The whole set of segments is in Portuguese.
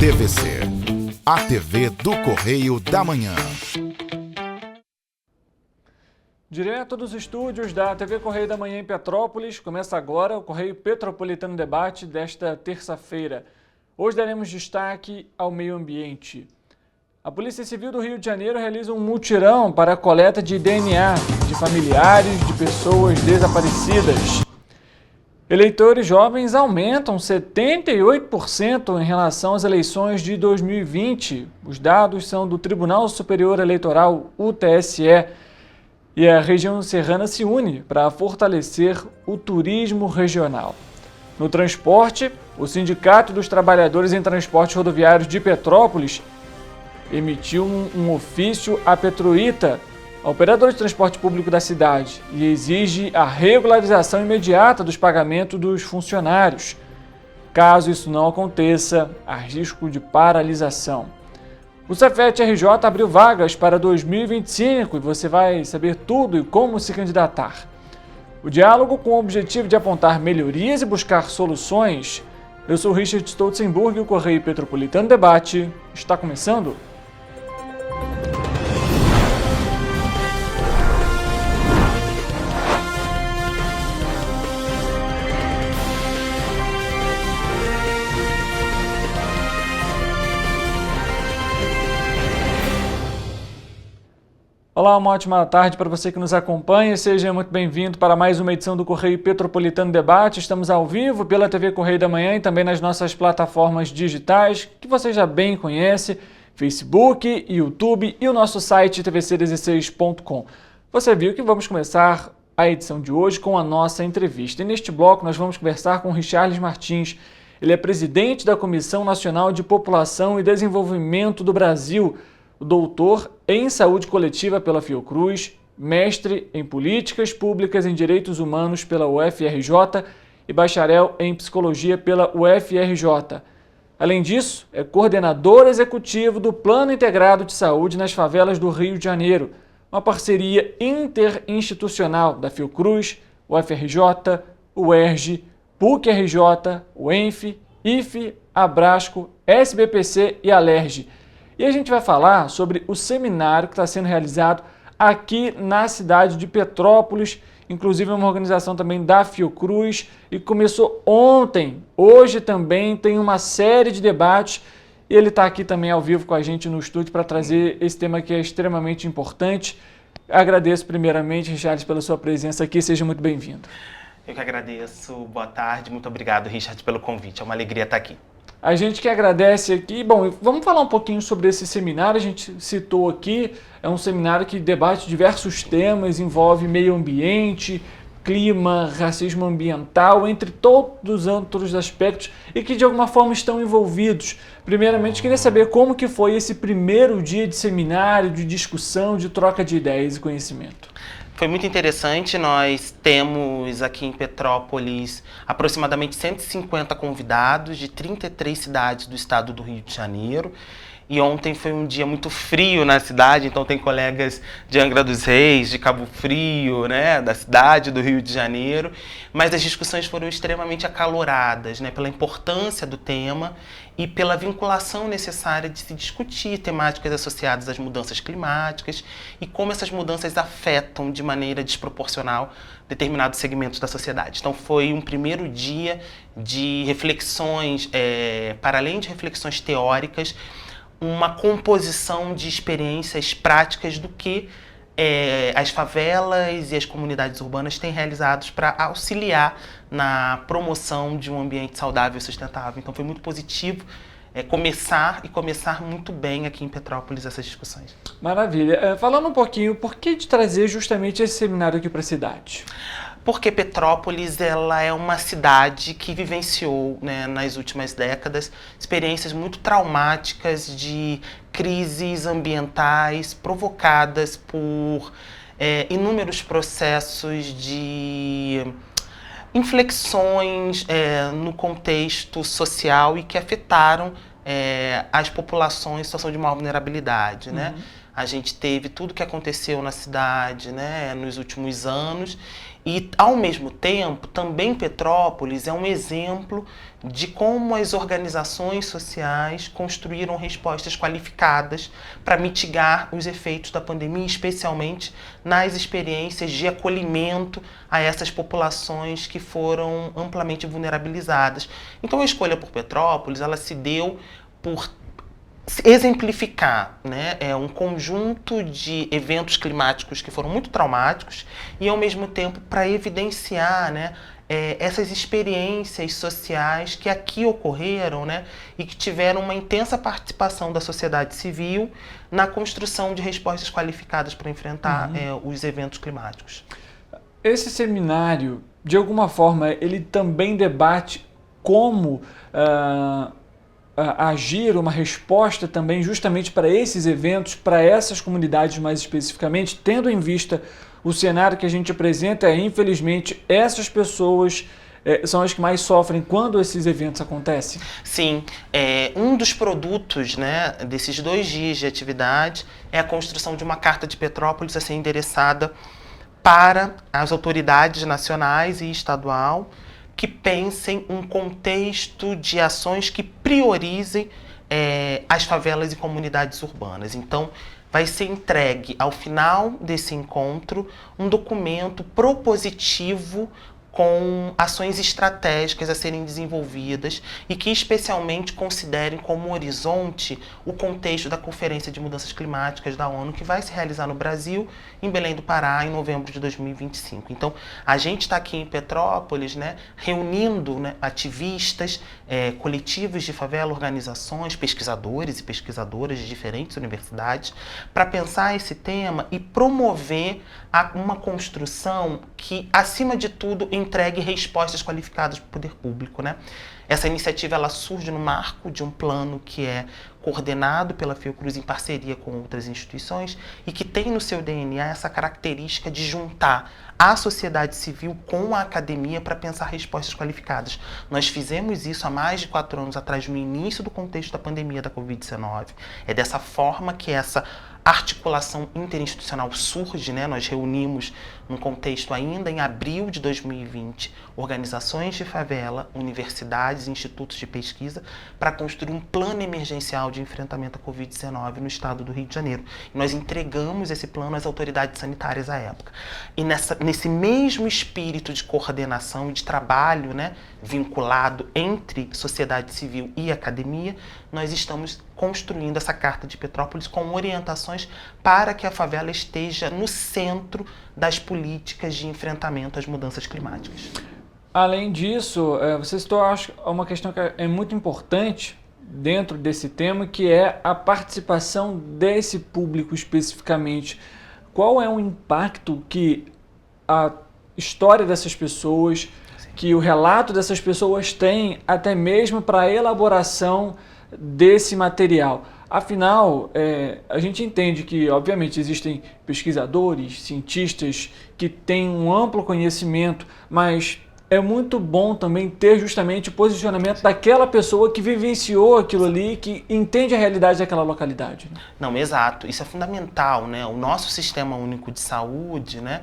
TVC, a TV do Correio da Manhã. Direto dos estúdios da TV Correio da Manhã em Petrópolis, começa agora o Correio Petropolitano Debate desta terça-feira. Hoje daremos destaque ao meio ambiente. A Polícia Civil do Rio de Janeiro realiza um mutirão para a coleta de DNA de familiares de pessoas desaparecidas. Eleitores jovens aumentam 78% em relação às eleições de 2020. Os dados são do Tribunal Superior Eleitoral, o TSE. E a região serrana se une para fortalecer o turismo regional. No transporte, o Sindicato dos Trabalhadores em Transportes Rodoviários de Petrópolis emitiu um ofício à Petroita, a operadora de transporte público da cidade, e exige a regularização imediata dos pagamentos dos funcionários. Caso isso não aconteça, há risco de paralisação. O Cefet RJ abriu vagas para 2025 e você vai saber tudo e como se candidatar. O diálogo com o objetivo de apontar melhorias e buscar soluções. Eu sou Richard Stolzenburg e o Correio Petropolitano Debate está começando. Olá, uma ótima tarde para você que nos acompanha. Seja muito bem-vindo para mais uma edição do Correio Petropolitano Debate. Estamos ao vivo pela TV Correio da Manhã e também nas nossas plataformas digitais, que você já bem conhece, Facebook, YouTube e o nosso site tvc16.com. Você viu que vamos começar a edição de hoje com a nossa entrevista. E neste bloco nós vamos conversar com Richarles Martins. Ele é presidente da Comissão Nacional de População e Desenvolvimento do Brasil, doutor em Saúde Coletiva pela Fiocruz, mestre em Políticas Públicas em Direitos Humanos pela UFRJ e bacharel em Psicologia pela UFRJ. Além disso, é coordenador executivo do Plano Integrado de Saúde nas Favelas do Rio de Janeiro, uma parceria interinstitucional da Fiocruz, UFRJ, UERJ, PUC-RJ, UENF, IFE, Abrasco, SBPC e Alerj. E a gente vai falar sobre o seminário que está sendo realizado aqui na cidade de Petrópolis, inclusive é uma organização também da Fiocruz, e começou ontem. Hoje também tem uma série de debates, e ele está aqui também ao vivo com a gente no estúdio para trazer esse tema que é extremamente importante. Agradeço primeiramente, Richard, pela sua presença aqui, seja muito bem-vindo. Eu que agradeço, boa tarde, muito obrigado, Richard, pelo convite, é uma alegria estar aqui. A gente que agradece aqui. Bom, vamos falar um pouquinho sobre esse seminário. A gente citou aqui, é um seminário que debate diversos temas, envolve meio ambiente, clima, racismo ambiental, entre todos os outros aspectos e que de alguma forma estão envolvidos. Primeiramente, queria saber como que foi esse primeiro dia de seminário, de discussão, de troca de ideias e conhecimento. Foi muito interessante, nós temos aqui em Petrópolis aproximadamente 150 convidados de 33 cidades do estado do Rio de Janeiro. E ontem foi um dia muito frio na cidade, então tem colegas de Angra dos Reis, de Cabo Frio, né, da cidade do Rio de Janeiro. Mas as discussões foram extremamente acaloradas, né, pela importância do tema e pela vinculação necessária de se discutir temáticas associadas às mudanças climáticas e como essas mudanças afetam de maneira desproporcional determinados segmentos da sociedade. Então foi um primeiro dia de reflexões, para além de reflexões teóricas, uma composição de experiências práticas do que as favelas e as comunidades urbanas têm realizados para auxiliar na promoção de um ambiente saudável e sustentável. Então foi muito positivo começar muito bem aqui em Petrópolis essas discussões. Maravilha. Falando um pouquinho, por que de trazer justamente esse seminário aqui para a cidade? Porque Petrópolis ela é uma cidade que vivenciou, né, nas últimas décadas experiências muito traumáticas de crises ambientais provocadas por inúmeros processos de inflexões no contexto social e que afetaram as populações em situação de maior vulnerabilidade, né? a gente teve tudo que aconteceu na cidade, né, nos últimos anos, e, ao mesmo tempo, também Petrópolis é um exemplo de como as organizações sociais construíram respostas qualificadas para mitigar os efeitos da pandemia, especialmente nas experiências de acolhimento a essas populações que foram amplamente vulnerabilizadas. Então, a escolha por Petrópolis, ela se deu por exemplificar, né, um conjunto de eventos climáticos que foram muito traumáticos e, ao mesmo tempo, para evidenciar, né, essas experiências sociais que aqui ocorreram, né, e que tiveram uma intensa participação da sociedade civil na construção de respostas qualificadas para enfrentar os eventos climáticos. Esse seminário, de alguma forma, ele também debate como agir uma resposta também justamente para esses eventos, para essas comunidades mais especificamente, tendo em vista o cenário que a gente apresenta, infelizmente, essas pessoas são as que mais sofrem quando esses eventos acontecem? Sim, um dos produtos, né, desses 2 dias de atividade é a construção de uma carta de Petrópolis a ser endereçada para as autoridades nacionais e estadual que pensem um contexto de ações que priorizem as favelas e comunidades urbanas. Então, vai ser entregue ao final desse encontro um documento propositivo com ações estratégicas a serem desenvolvidas e que especialmente considerem como horizonte o contexto da Conferência de Mudanças Climáticas da ONU, que vai se realizar no Brasil, em Belém do Pará, em novembro de 2025. Então, a gente está aqui em Petrópolis, né, reunindo, né, ativistas, coletivos de favela, organizações, pesquisadores e pesquisadoras de diferentes universidades, para pensar esse tema e promover uma construção que, acima de tudo, entregue respostas qualificadas para o poder público, né? Essa iniciativa ela surge no marco de um plano que é coordenado pela Fiocruz em parceria com outras instituições e que tem no seu DNA essa característica de juntar a sociedade civil com a academia para pensar respostas qualificadas. Nós fizemos isso há mais de 4 anos atrás, no início do contexto da pandemia da Covid-19. É dessa forma que essa articulação interinstitucional surge, né? Nós reunimos, num contexto ainda em abril de 2020, organizações de favela, universidades, institutos de pesquisa, para construir um plano emergencial de enfrentamento à Covid-19 no estado do Rio de Janeiro. E nós entregamos esse plano às autoridades sanitárias à época. E nesse mesmo espírito de coordenação e de trabalho, né, vinculado entre sociedade civil e academia, nós estamos construindo essa Carta de Petrópolis com orientações para que a favela esteja no centro das políticas de enfrentamento às mudanças climáticas. Além disso, você citou, acho, uma questão que é muito importante dentro desse tema, que é a participação desse público especificamente. Qual é o impacto que a história dessas pessoas, que o relato dessas pessoas tem até mesmo para a elaboração desse material? Afinal, a gente entende que, obviamente, existem pesquisadores, cientistas que têm um amplo conhecimento, mas é muito bom também ter justamente o posicionamento daquela pessoa que vivenciou aquilo ali, que entende a realidade daquela localidade. Não, exato. Isso é fundamental, né? O nosso Sistema Único de Saúde, né,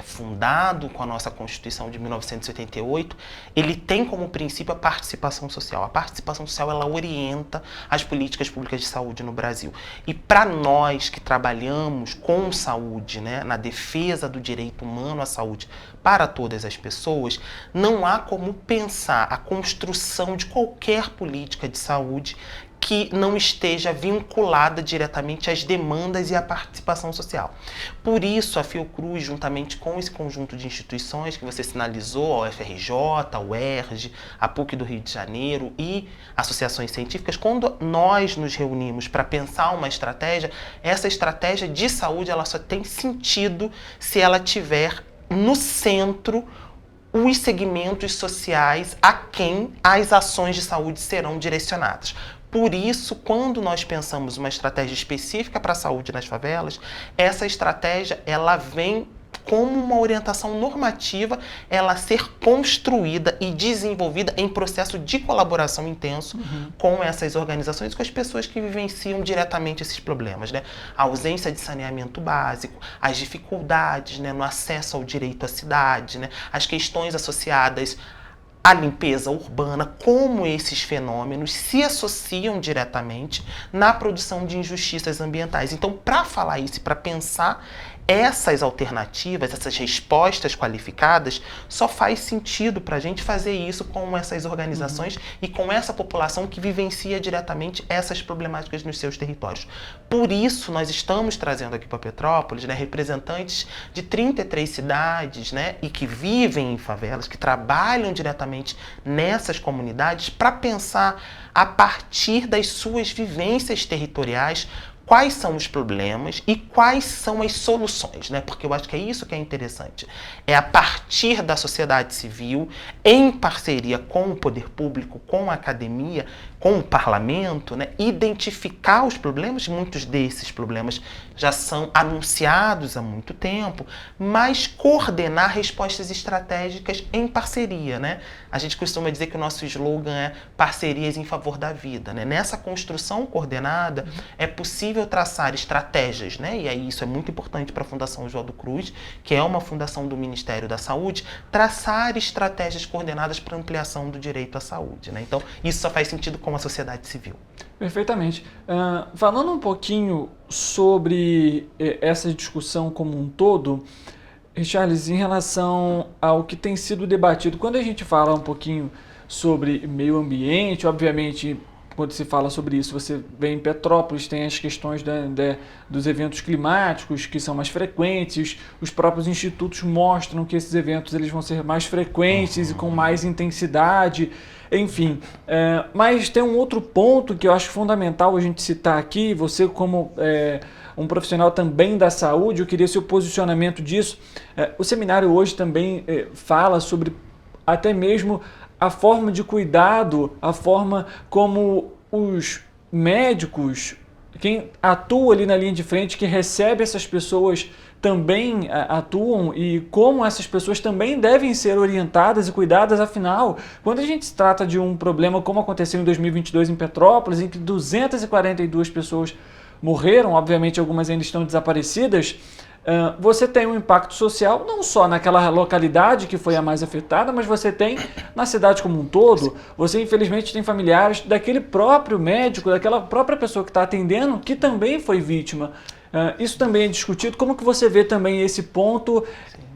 fundado com a nossa Constituição de 1988, ele tem como princípio a participação social. A participação social, ela orienta as políticas públicas de saúde no Brasil. E para nós que trabalhamos com saúde, né, na defesa do direito humano à saúde para todas as pessoas, não há como pensar a construção de qualquer política de saúde que não esteja vinculada diretamente às demandas e à participação social. Por isso, a Fiocruz, juntamente com esse conjunto de instituições que você sinalizou, a UFRJ, a UERJ, a PUC do Rio de Janeiro e associações científicas, quando nós nos reunimos para pensar uma estratégia, essa estratégia de saúde ela só tem sentido se ela tiver no centro os segmentos sociais a quem as ações de saúde serão direcionadas. Por isso, quando nós pensamos uma estratégia específica para a saúde nas favelas, essa estratégia ela vem como uma orientação normativa ela ser construída e desenvolvida em processo de colaboração intenso com essas organizações, com as pessoas que vivenciam diretamente esses problemas, né? A ausência de saneamento básico, as dificuldades, né, no acesso ao direito à cidade, né, as questões associadas à limpeza urbana, como esses fenômenos se associam diretamente na produção de injustiças ambientais. Então, para falar isso, para pensar essas alternativas, essas respostas qualificadas, só faz sentido para a gente fazer isso com essas organizações e com essa população que vivencia diretamente essas problemáticas nos seus territórios. Por isso, nós estamos trazendo aqui para Petrópolis, né, representantes de 33 cidades, né, e que vivem em favelas, que trabalham diretamente nessas comunidades para pensar a partir das suas vivências territoriais quais são os problemas e quais são as soluções, né? Porque eu acho que é isso que é interessante. É a partir da sociedade civil, em parceria com o poder público, com a academia, com o parlamento, né? Identificar os problemas, muitos desses problemas já são anunciados há muito tempo, mas coordenar respostas estratégicas em parceria, né? A gente costuma dizer que o nosso slogan é parcerias em favor da vida, né? Nessa construção coordenada é possível traçar estratégias, né? E aí isso é muito importante para a Fundação Oswaldo Cruz, que é uma fundação do Ministério da Saúde, traçar estratégias coordenadas para ampliação do direito à saúde, né? Então, isso só faz sentido com a sociedade civil. Perfeitamente. Falando um pouquinho sobre essa discussão como um todo, Charles, em relação ao que tem sido debatido, quando a gente fala um pouquinho sobre meio ambiente, obviamente, quando se fala sobre isso, você vê em Petrópolis, tem as questões dos eventos climáticos, que são mais frequentes, os próprios institutos mostram que esses eventos eles vão ser mais frequentes e com mais intensidade, enfim. Mas tem um outro ponto que eu acho fundamental a gente citar aqui, você como um profissional também da saúde, eu queria seu posicionamento disso. O seminário hoje também fala sobre até mesmo a forma de cuidado, a forma como os médicos, quem atua ali na linha de frente, que recebe essas pessoas também atuam e como essas pessoas também devem ser orientadas e cuidadas. Afinal, quando a gente se trata de um problema como aconteceu em 2022 em Petrópolis, em que 242 pessoas morreram, obviamente algumas ainda estão desaparecidas, você tem um impacto social não só naquela localidade que foi a mais afetada, mas você tem na cidade como um todo. Você infelizmente tem familiares daquele próprio médico, daquela própria pessoa que está atendendo, que também foi vítima. Isso também é discutido. Como que você vê também esse ponto?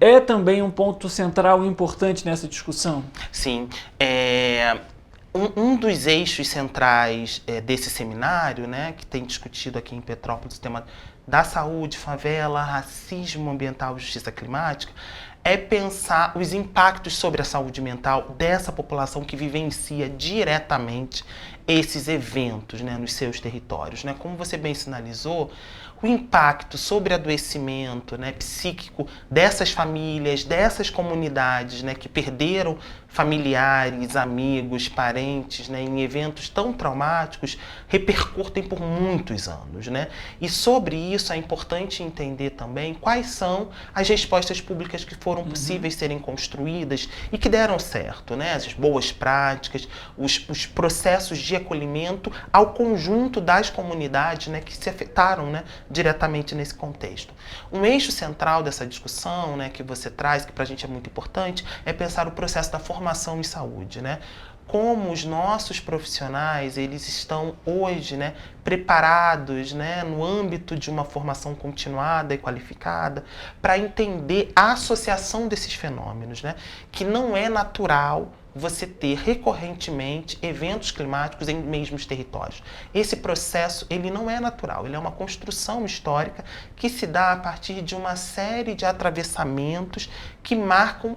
É também um ponto central e importante nessa discussão? Sim. Um dos eixos centrais desse seminário, né, que tem discutido aqui em Petrópolis o tema da saúde, favela, racismo ambiental e justiça climática, é pensar os impactos sobre a saúde mental dessa população que vivencia diretamente esses eventos, né, nos seus territórios, né? Como você bem sinalizou, o impacto sobre adoecimento, né, psíquico dessas famílias, dessas comunidades, né, que perderam familiares, amigos, parentes, né, em eventos tão traumáticos, repercutem por muitos anos, né? E sobre isso é importante entender também quais são as respostas públicas que foram possíveis serem construídas e que deram certo, né? As boas práticas, os processos de acolhimento ao conjunto das comunidades, né, que se afetaram, né, diretamente nesse contexto. Um eixo central dessa discussão, né, que você traz, que para a gente é muito importante, é pensar o processo da formação em saúde, né? Como os nossos profissionais eles estão hoje, né, preparados, né, no âmbito de uma formação continuada e qualificada para entender a associação desses fenômenos, né? Que não é natural você ter recorrentemente eventos climáticos em mesmos territórios. Esse processo ele não é natural, ele é uma construção histórica que se dá a partir de uma série de atravessamentos que marcam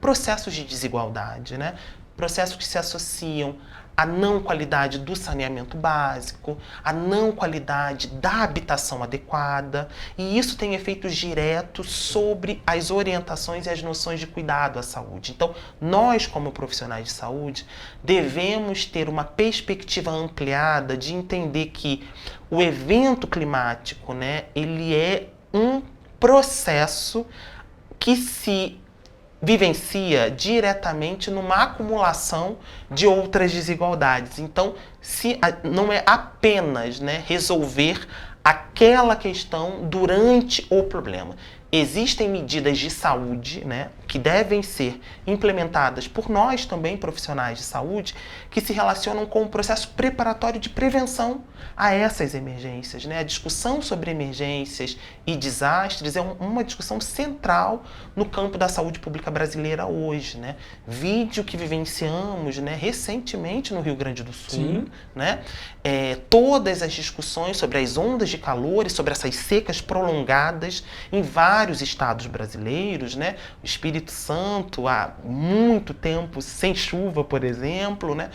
processos de desigualdade, né? Processos que se associam à não qualidade do saneamento básico, à não qualidade da habitação adequada, e isso tem efeitos diretos sobre as orientações e as noções de cuidado à saúde. Então, nós, como profissionais de saúde, devemos ter uma perspectiva ampliada de entender que o evento climático, né, ele é um processo que se vivencia diretamente numa acumulação de outras desigualdades. Então, não é apenas, né, resolver aquela questão durante o problema. Existem medidas de saúde, né, que devem ser implementadas por nós também, profissionais de saúde, que se relacionam com o processo preparatório de prevenção a essas emergências, né? A discussão sobre emergências e desastres é uma discussão central no campo da saúde pública brasileira hoje, né? Vide o que vivenciamos, né, recentemente no Rio Grande do Sul, né? Todas as discussões sobre as ondas de calor e sobre essas secas prolongadas em vários estados brasileiros, né? O Espírito Santo há muito tempo sem chuva, por exemplo, né?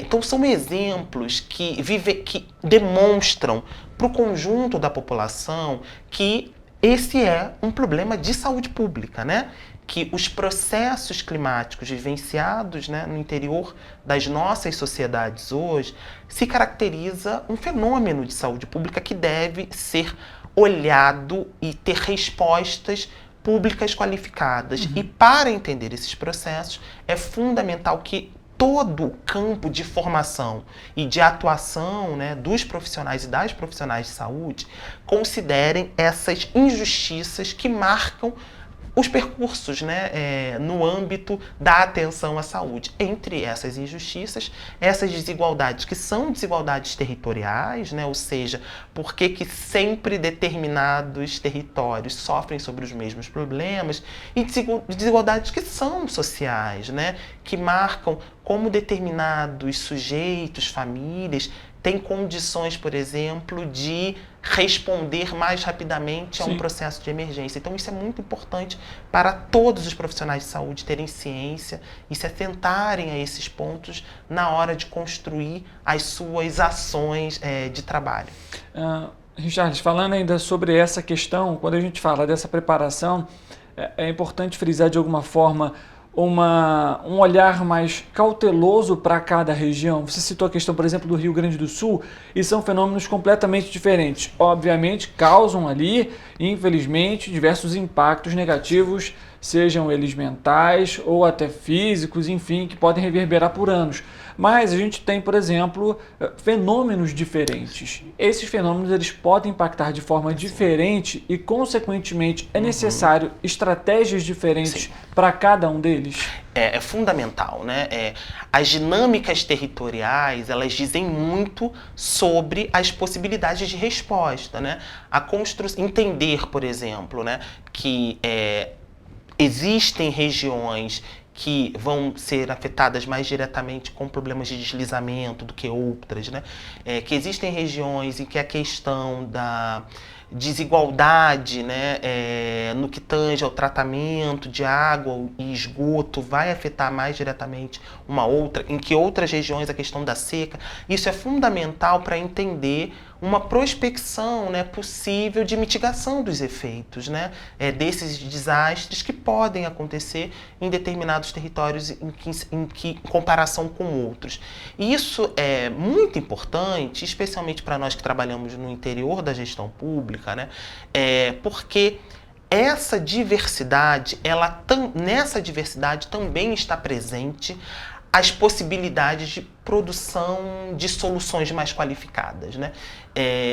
Então são exemplos que demonstram para o conjunto da população que esse é um problema de saúde pública, né? Que os processos climáticos vivenciados, né, no interior das nossas sociedades hoje se caracteriza um fenômeno de saúde pública que deve ser olhado e ter respostas públicas qualificadas. E para entender esses processos é fundamental que todo o campo de formação e de atuação, né, dos profissionais e das profissionais de saúde considerem essas injustiças que marcam os percursos, né, no âmbito da atenção à saúde. Entre essas injustiças, essas desigualdades, que são desigualdades territoriais, né, ou seja, por que sempre determinados territórios sofrem sobre os mesmos problemas, e desigualdades que são sociais, né, que marcam como determinados sujeitos, famílias, têm condições, por exemplo, de responder mais rapidamente a um processo de emergência. Então isso é muito importante para todos os profissionais de saúde terem ciência e se atentarem a esses pontos na hora de construir as suas ações de trabalho. Richarlison, falando ainda sobre essa questão, quando a gente fala dessa preparação, é importante frisar de alguma forma um olhar mais cauteloso para cada região. Você citou a questão, por exemplo, do Rio Grande do Sul, e são fenômenos completamente diferentes. Obviamente, causam ali, infelizmente, diversos impactos negativos, sejam eles mentais ou até físicos, enfim, que podem reverberar por anos. Mas a gente tem, por exemplo, fenômenos diferentes. Esses fenômenos eles podem impactar de forma diferente e, consequentemente, é necessário estratégias diferentes para cada um deles? É fundamental, né? As dinâmicas territoriais, elas dizem muito sobre as possibilidades de resposta, né? Entender, por exemplo, né, que existem regiões que vão ser afetadas mais diretamente com problemas de deslizamento do que outras, né? Que existem regiões em que a questão da desigualdade, né, no que tange ao tratamento de água e esgoto vai afetar mais diretamente uma outra, em que outras regiões a questão da seca. Isso é fundamental para entender uma prospecção, né, possível de mitigação dos efeitos, né, desses desastres que podem acontecer em determinados territórios em comparação com outros. E isso é muito importante, especialmente para nós que trabalhamos no interior da gestão pública, né, porque essa diversidade, nessa diversidade também está presente as possibilidades de produção de soluções mais qualificadas, né?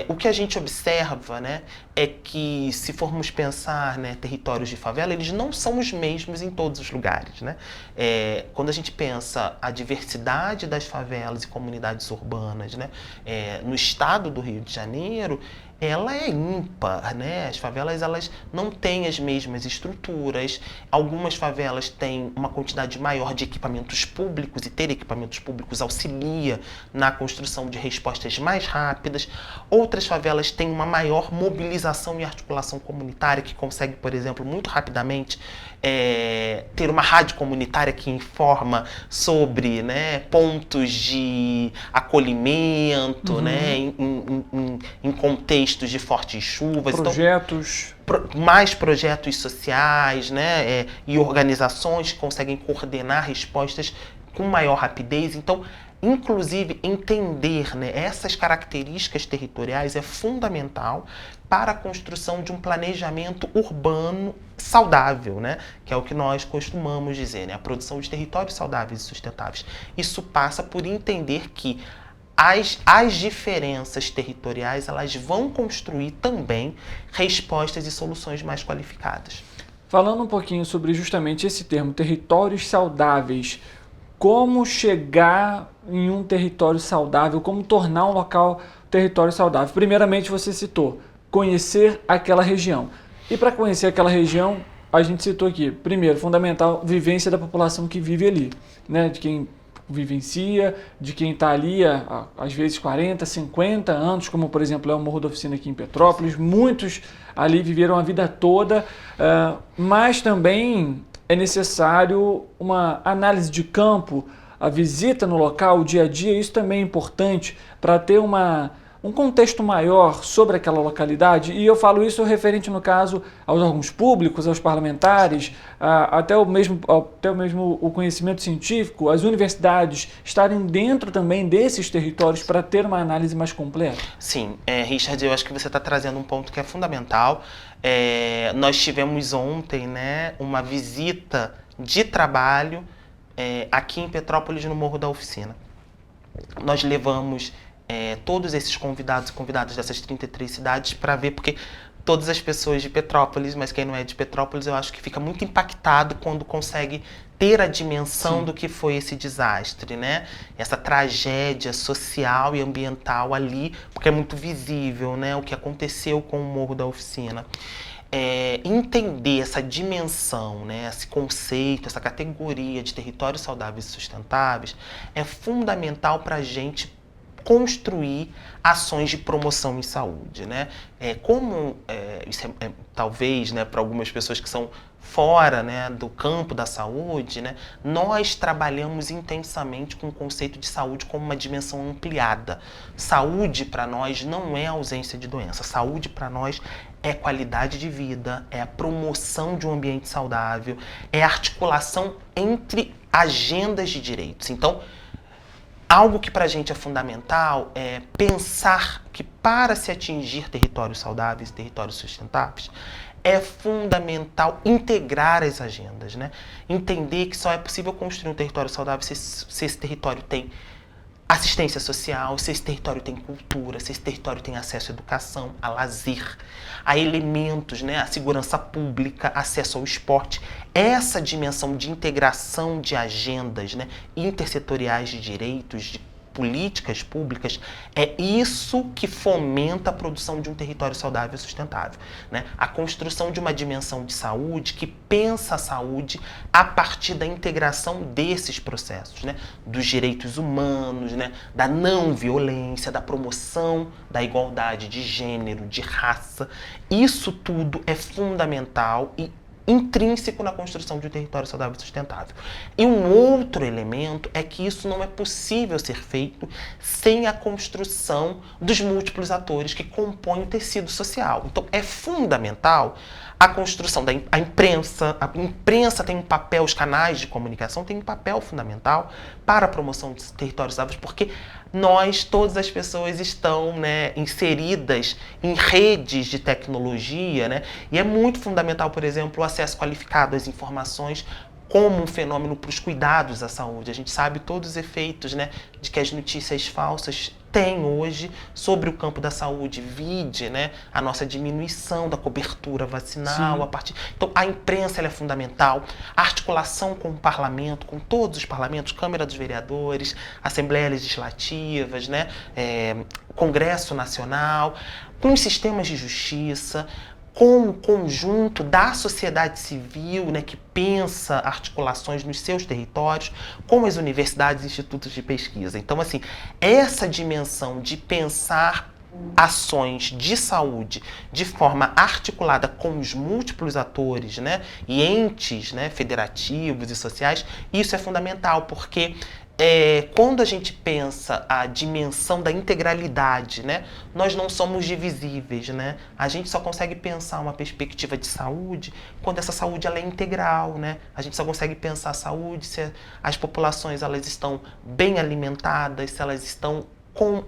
O que a gente observa, né, é que, se formos pensar, né, territórios de favela, eles não são os mesmos em todos os lugares, né? Quando a gente pensa a diversidade das favelas e comunidades urbanas, né, no estado do Rio de Janeiro, ela é ímpar, né? As favelas, elas não têm as mesmas estruturas. Algumas favelas têm uma quantidade maior de equipamentos públicos, e ter equipamentos públicos auxilia na construção de respostas mais rápidas. Outras favelas têm uma maior mobilização e articulação comunitária, que consegue, por exemplo, muito rapidamente ter uma rádio comunitária que informa sobre, né, pontos de acolhimento, né, em contextos de fortes chuvas. Projetos. Então, mais projetos sociais, né, e organizações que conseguem coordenar respostas com maior rapidez. Então, inclusive, entender, né, essas características territoriais é fundamental para a construção de um planejamento urbano saudável, né? Que é o que nós costumamos dizer, né? A produção de territórios saudáveis e sustentáveis. Isso passa por entender que as diferenças territoriais, elas vão construir também respostas e soluções mais qualificadas. Falando um pouquinho sobre justamente esse termo, territórios saudáveis, como chegar em um território saudável, como tornar um local território saudável? Primeiramente, você citou conhecer aquela região. E para conhecer aquela região, a gente citou aqui, primeiro, fundamental, vivência da população que vive ali, né? De quem vivencia, de quem está ali há, às vezes 40, 50 anos, como por exemplo é o Morro da Oficina aqui em Petrópolis. Muitos ali viveram a vida toda, mas também é necessário uma análise de campo, a visita no local, o dia a dia. Isso também é importante para ter um contexto maior sobre aquela localidade. E eu falo isso referente, no caso, aos órgãos públicos, aos parlamentares, até o mesmo o conhecimento científico, as universidades estarem dentro também desses territórios para ter uma análise mais completa. Sim, Richard, eu acho que você está trazendo um ponto que é fundamental. Nós tivemos ontem, né, uma visita de trabalho aqui em Petrópolis, no Morro da Oficina. Nós levamos todos esses convidados e convidadas dessas 33 cidades para ver, porque todas as pessoas de Petrópolis, mas quem não é de Petrópolis, eu acho que fica muito impactado quando consegue ter a dimensão Sim. do que foi esse desastre, né? Essa tragédia social e ambiental ali, porque é muito visível, né, o que aconteceu com o Morro da Oficina. Entender essa dimensão, né, esse conceito, essa categoria de territórios saudáveis e sustentáveis é fundamental para a gente construir ações de promoção em saúde, né? Isso talvez, né, para algumas pessoas que são fora, né, do campo da saúde, né, nós trabalhamos intensamente com o conceito de saúde como uma dimensão ampliada. Saúde para nós não é ausência de doença. Saúde para nós é qualidade de vida, é a promoção de um ambiente saudável, é a articulação entre agendas de direitos. Então, algo que para a gente é fundamental é pensar que para se atingir territórios saudáveis e territórios sustentáveis, é fundamental integrar as agendas, né? Entender que só é possível construir um território saudável se esse território tem assistência social, se esse território tem cultura, se esse território tem acesso à educação, a lazer, a elementos, né, a segurança pública, acesso ao esporte. Essa dimensão de integração de agendas, né, intersetoriais de direitos, de políticas públicas, é isso que fomenta a produção de um território saudável e sustentável, né? A construção de uma dimensão de saúde que pensa a saúde a partir da integração desses processos, né? Dos direitos humanos, né? Da não violência, da promoção da igualdade de gênero, de raça. Isso tudo é fundamental e intrínseco na construção de um território saudável e sustentável. E um outro elemento é que isso não é possível ser feito sem a construção dos múltiplos atores que compõem o tecido social. Então, é fundamental a construção da imprensa. A imprensa tem um papel, os canais de comunicação têm um papel fundamental para a promoção de territórios saudáveis, porque todas as pessoas estão, né, inseridas em redes de tecnologia, né, e é muito fundamental, por exemplo, o acesso qualificado às informações como um fenômeno para os cuidados à saúde. A gente sabe todos os efeitos, né, de que as notícias falsas têm hoje sobre o campo da saúde, vide, né, a nossa diminuição da cobertura vacinal. Então, a imprensa ela é fundamental, a articulação com o parlamento, com todos os parlamentos, Câmara dos Vereadores, Assembleias Legislativas, né, Congresso Nacional, com os sistemas de justiça, com o conjunto da sociedade civil, né, que pensa articulações nos seus territórios, com as universidades e institutos de pesquisa. Então, assim, essa dimensão de pensar ações de saúde de forma articulada com os múltiplos atores, né, e entes, né, federativos e sociais, isso é fundamental, porque quando a gente pensa a dimensão da integralidade, né, nós não somos divisíveis, né? A gente só consegue pensar uma perspectiva de saúde quando essa saúde ela é integral, né? A gente só consegue pensar a saúde se as populações elas estão bem alimentadas, se elas estão com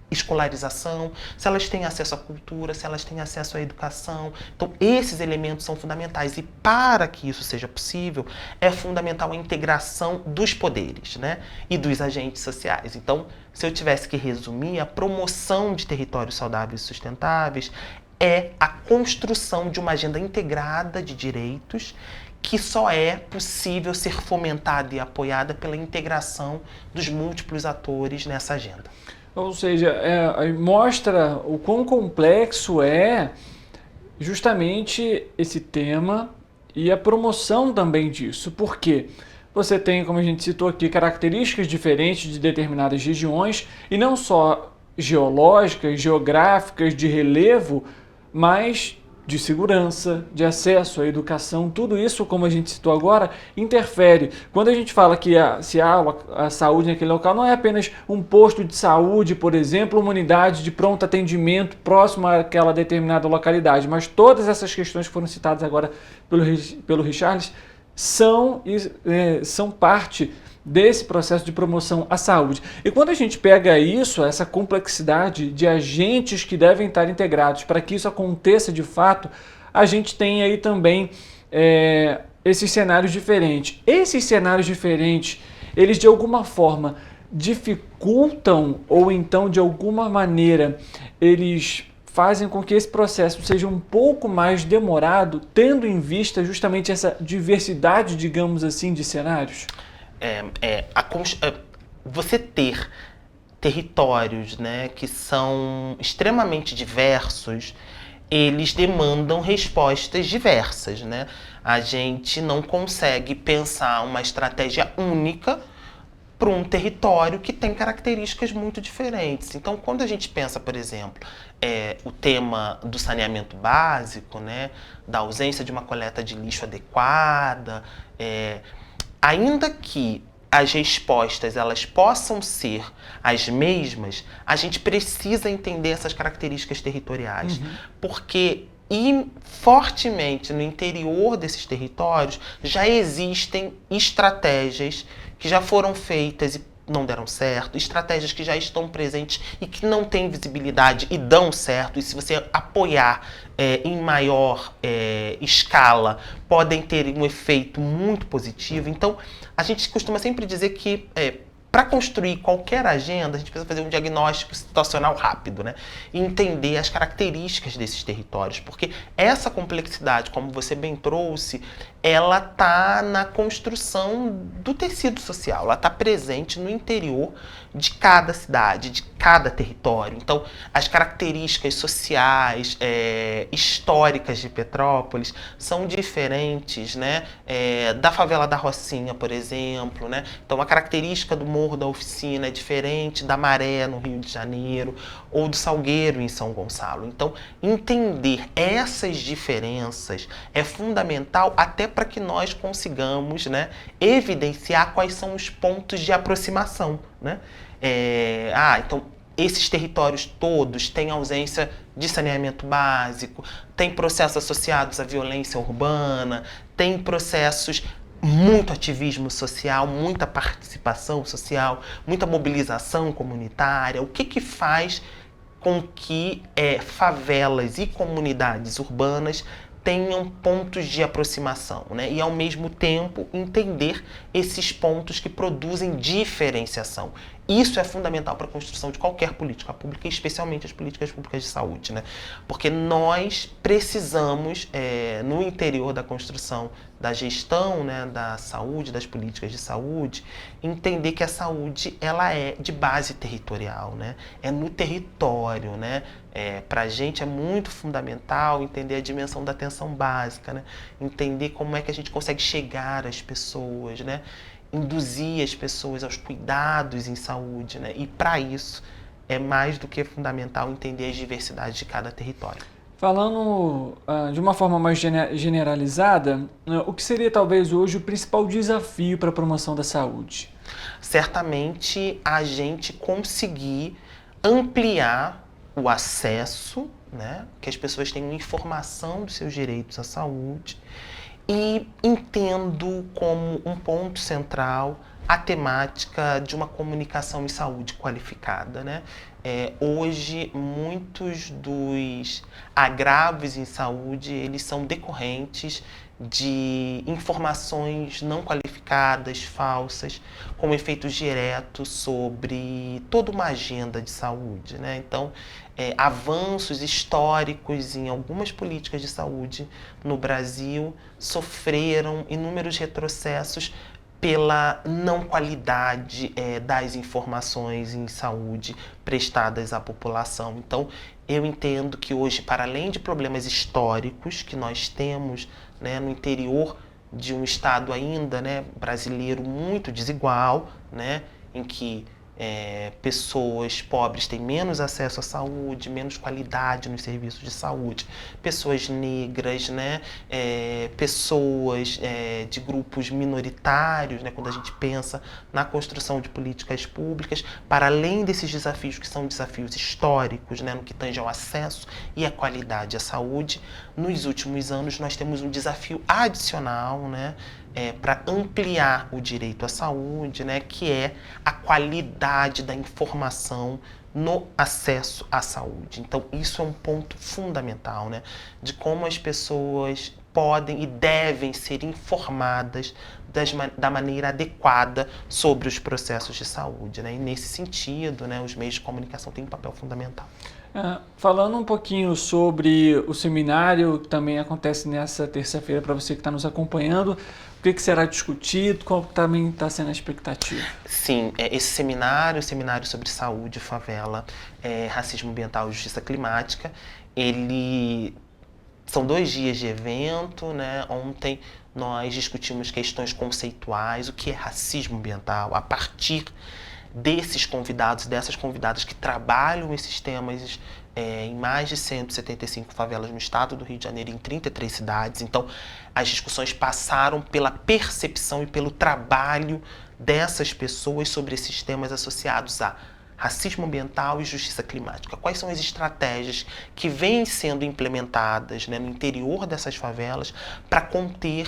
escolarização, se elas têm acesso à cultura, se elas têm acesso à educação. Então, esses elementos são fundamentais. E para que isso seja possível, é fundamental a integração dos poderes, né? E dos agentes sociais. Então, se eu tivesse que resumir, a promoção de territórios saudáveis e sustentáveis é a construção de uma agenda integrada de direitos que só é possível ser fomentada e apoiada pela integração dos múltiplos atores nessa agenda. Ou seja, mostra o quão complexo é justamente esse tema e a promoção também disso. Por quê? Você tem, como a gente citou aqui, características diferentes de determinadas regiões, e não só geológicas, geográficas, de relevo, mas de segurança, de acesso à educação, tudo isso, como a gente citou agora, interfere. Quando a gente fala que se há a saúde naquele local, não é apenas um posto de saúde, por exemplo, uma unidade de pronto atendimento próximo àquela determinada localidade, mas todas essas questões que foram citadas agora pelo Richarlison são parte desse processo de promoção à saúde. E quando a gente pega isso, essa complexidade de agentes que devem estar integrados para que isso aconteça de fato, a gente tem aí também esses cenários diferentes. Esses cenários diferentes, eles de alguma forma dificultam ou então de alguma maneira eles fazem com que esse processo seja um pouco mais demorado, tendo em vista justamente essa diversidade, digamos assim, de cenários? Você ter territórios, né, que são extremamente diversos, eles demandam respostas diversas, né? A gente não consegue pensar uma estratégia única para um território que tem características muito diferentes. Então, quando a gente pensa, por exemplo, o tema do saneamento básico, né, da ausência de uma coleta de lixo adequada, ainda que as respostas elas possam ser as mesmas, a gente precisa entender essas características territoriais, porque fortemente no interior desses territórios já existem estratégias que já foram feitas e não deram certo, estratégias que já estão presentes e que não têm visibilidade e dão certo, e se você apoiar em maior escala, podem ter um efeito muito positivo. Então, a gente costuma sempre dizer que para construir qualquer agenda, a gente precisa fazer um diagnóstico situacional rápido, né? E entender as características desses territórios, porque essa complexidade, como você bem trouxe, ela está na construção do tecido social, ela está presente no interior de cada cidade, de cada território. Então, as características sociais, históricas de Petrópolis são diferentes, né? Da favela da Rocinha, por exemplo, né? Então, a característica do Morro da Oficina é diferente da Maré, no Rio de Janeiro, ou do Salgueiro, em São Gonçalo. Então, entender essas diferenças é fundamental até para que nós consigamos, né, evidenciar quais são os pontos de aproximação, né? Então, esses territórios todos têm ausência de saneamento básico, tem processos associados à violência urbana, tem processos muito ativismo social, muita participação social, muita mobilização comunitária. O que faz com que favelas e comunidades urbanas tenham pontos de aproximação, né? E, ao mesmo tempo, entender esses pontos que produzem diferenciação. Isso é fundamental para a construção de qualquer política pública, especialmente as políticas públicas de saúde, né? Porque nós precisamos, no interior da construção da gestão, né, da saúde, das políticas de saúde, entender que a saúde ela é de base territorial, né? É no território, né? Para a gente é muito fundamental entender a dimensão da atenção básica, né? Entender como é que a gente consegue chegar às pessoas, né? Induzir as pessoas aos cuidados em saúde, né? E para isso é mais do que fundamental entender as diversidades de cada território. Falando de uma forma mais generalizada, o que seria talvez hoje o principal desafio para a promoção da saúde? Certamente a gente conseguir ampliar o acesso, né? Que as pessoas tenham informação dos seus direitos à saúde, e entendo como um ponto central a temática de uma comunicação em saúde qualificada, né? Hoje, muitos dos agravos em saúde, eles são decorrentes de informações não qualificadas, falsas, com efeitos diretos sobre toda uma agenda de saúde, né? Então, avanços históricos em algumas políticas de saúde no Brasil sofreram inúmeros retrocessos pela não qualidade das informações em saúde prestadas à população. Então, eu entendo que hoje, para além de problemas históricos que nós temos, né, no interior de um estado ainda, né, brasileiro muito desigual, né, em que pessoas pobres têm menos acesso à saúde, menos qualidade nos serviços de saúde, pessoas negras, né, pessoas de grupos minoritários, né, quando a gente pensa na construção de políticas públicas, para além desses desafios que são desafios históricos, né, no que tange ao acesso e à qualidade à saúde, nos últimos anos nós temos um desafio adicional, né, para ampliar o direito à saúde, né, que é a qualidade da informação no acesso à saúde. Então, isso é um ponto fundamental, né, de como as pessoas podem e devem ser informadas da maneira adequada sobre os processos de saúde, né? E nesse sentido, né, os meios de comunicação têm um papel fundamental. Falando um pouquinho sobre o seminário que também acontece nessa terça-feira, para você que está nos acompanhando, o que será discutido, qual também está sendo a expectativa? Sim, esse seminário, o Seminário sobre Saúde, Favela, Racismo Ambiental e Justiça Climática, são 2 dias de evento, né? Ontem nós discutimos questões conceituais, o que é racismo ambiental, a partir desses convidados e dessas convidadas que trabalham esses temas em mais de 175 favelas no estado do Rio de Janeiro, em 33 cidades. Então, as discussões passaram pela percepção e pelo trabalho dessas pessoas sobre esses temas associados a racismo ambiental e justiça climática. Quais são as estratégias que vêm sendo implementadas, né, no interior dessas favelas para conter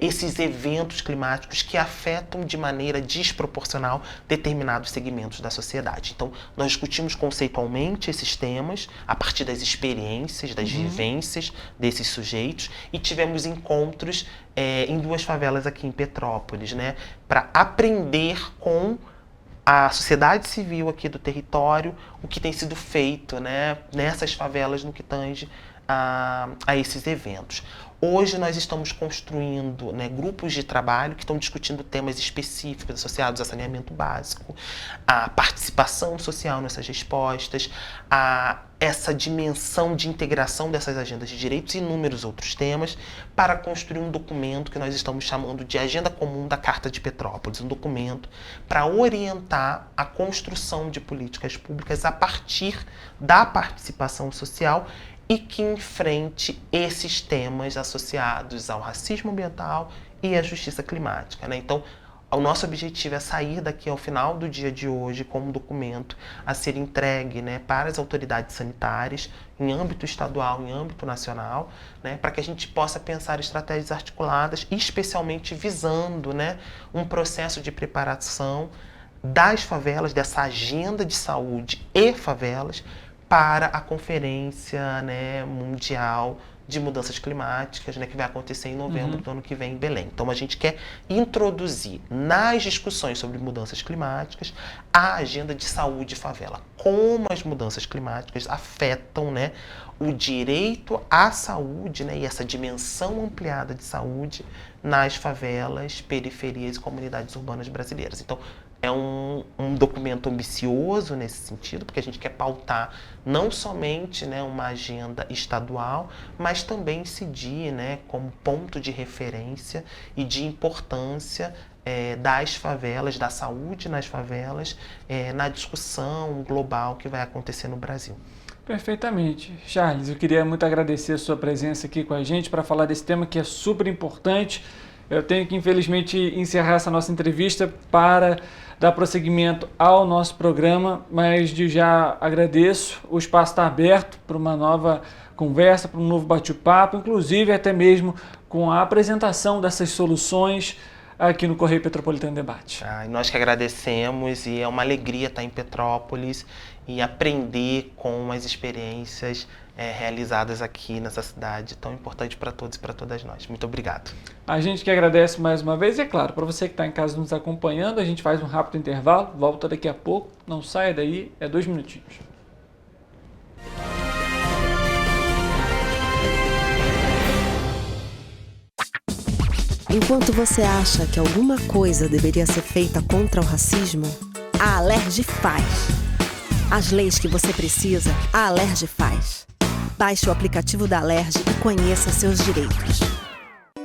esses eventos climáticos que afetam de maneira desproporcional determinados segmentos da sociedade. Então, nós discutimos conceitualmente esses temas a partir das experiências, das vivências desses sujeitos, e tivemos encontros em 2 favelas aqui em Petrópolis, né, para aprender com a sociedade civil aqui do território o que tem sido feito, né, nessas favelas no que tange a esses eventos. Hoje nós estamos construindo, né, grupos de trabalho que estão discutindo temas específicos associados a saneamento básico, a participação social nessas respostas, a essa dimensão de integração dessas agendas de direitos e inúmeros outros temas, para construir um documento que nós estamos chamando de Agenda Comum da Carta de Petrópolis, um documento para orientar a construção de políticas públicas a partir da participação social e que enfrente esses temas associados ao racismo ambiental e à justiça climática, né? Então, o nosso objetivo é sair daqui ao final do dia de hoje com um documento a ser entregue, né, para as autoridades sanitárias, em âmbito estadual, em âmbito nacional, né, para que a gente possa pensar estratégias articuladas, especialmente visando, né, um processo de preparação das favelas, dessa agenda de saúde e favelas, para a Conferência, né, Mundial de Mudanças Climáticas, né, que vai acontecer em novembro do ano que vem em Belém. Então, a gente quer introduzir nas discussões sobre mudanças climáticas a agenda de saúde e favela. Como as mudanças climáticas afetam, né, o direito à saúde, né, e essa dimensão ampliada de saúde nas favelas, periferias e comunidades urbanas brasileiras. Então, é um documento ambicioso nesse sentido, porque a gente quer pautar não somente, né, uma agenda estadual, mas também incidir, né, como ponto de referência e de importância das favelas, da saúde nas favelas, na discussão global que vai acontecer no Brasil. Perfeitamente. Charles, eu queria muito agradecer a sua presença aqui com a gente para falar desse tema que é super importante. Eu tenho que, infelizmente, encerrar essa nossa entrevista para dar prosseguimento ao nosso programa, mas de já agradeço. O espaço está aberto para uma nova conversa, para um novo bate-papo, inclusive até mesmo com a apresentação dessas soluções aqui no Correio Petropolitano Debate. E nós que agradecemos, e é uma alegria estar em Petrópolis e aprender com as experiências realizadas aqui nessa cidade tão importante para todos e para todas nós. Muito obrigado. A gente que agradece mais uma vez, e é claro, para você que está em casa nos acompanhando, a gente faz um rápido intervalo, volta daqui a pouco, não saia daí, 2 minutinhos. Enquanto você acha que alguma coisa deveria ser feita contra o racismo, a Alerj faz. As leis que você precisa, a Alerj faz. Baixe o aplicativo da Alerj e conheça seus direitos.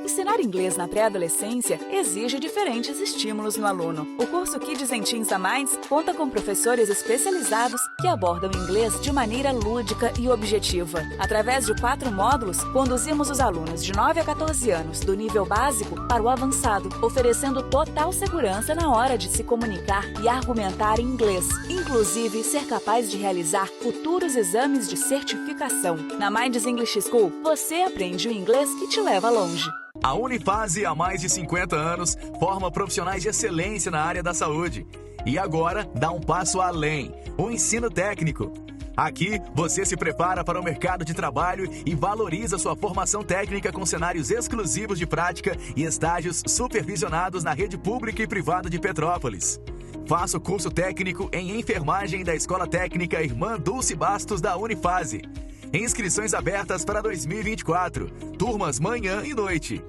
Ensinar inglês na pré-adolescência exige diferentes estímulos no aluno. O curso Kids and Teens a Mais conta com professores especializados que abordam inglês de maneira lúdica e objetiva. Através de 4 módulos, conduzimos os alunos de 9 a 14 anos do nível básico para o avançado, oferecendo total segurança na hora de se comunicar e argumentar em inglês, inclusive ser capaz de realizar futuros exames de certificação. Na Minds English School, você aprende o inglês que te leva longe. A Unifase, há mais de 50 anos, forma profissionais de excelência na área da saúde. E agora dá um passo além, o ensino técnico. Aqui, você se prepara para o mercado de trabalho e valoriza sua formação técnica com cenários exclusivos de prática e estágios supervisionados na rede pública e privada de Petrópolis. Faça o curso técnico em enfermagem da Escola Técnica Irmã Dulce Bastos da Unifase. Inscrições abertas para 2024. Turmas manhã e noite.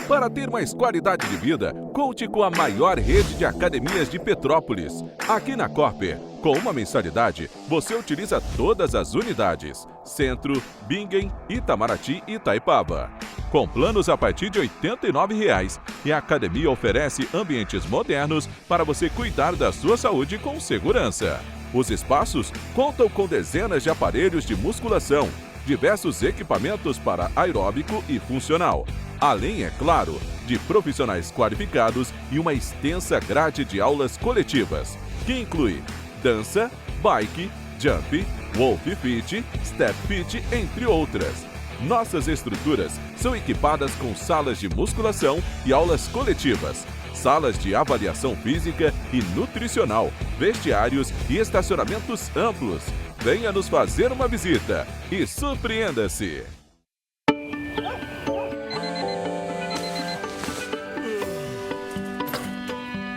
Para ter mais qualidade de vida, conte com a maior rede de academias de Petrópolis. Aqui na Corper, com uma mensalidade, você utiliza todas as unidades: Centro, Bingen, Itamaraty e Itaipava. Com planos a partir de R$ 89,00, e a academia oferece ambientes modernos para você cuidar da sua saúde com segurança. Os espaços contam com dezenas de aparelhos de musculação, diversos equipamentos para aeróbico e funcional, além, é claro, de profissionais qualificados e uma extensa grade de aulas coletivas, que inclui dança, bike, jump, wolf fit, step fit, entre outras. Nossas estruturas são equipadas com salas de musculação e aulas coletivas, salas de avaliação física e nutricional, vestiários e estacionamentos amplos. Venha nos fazer uma visita e surpreenda-se!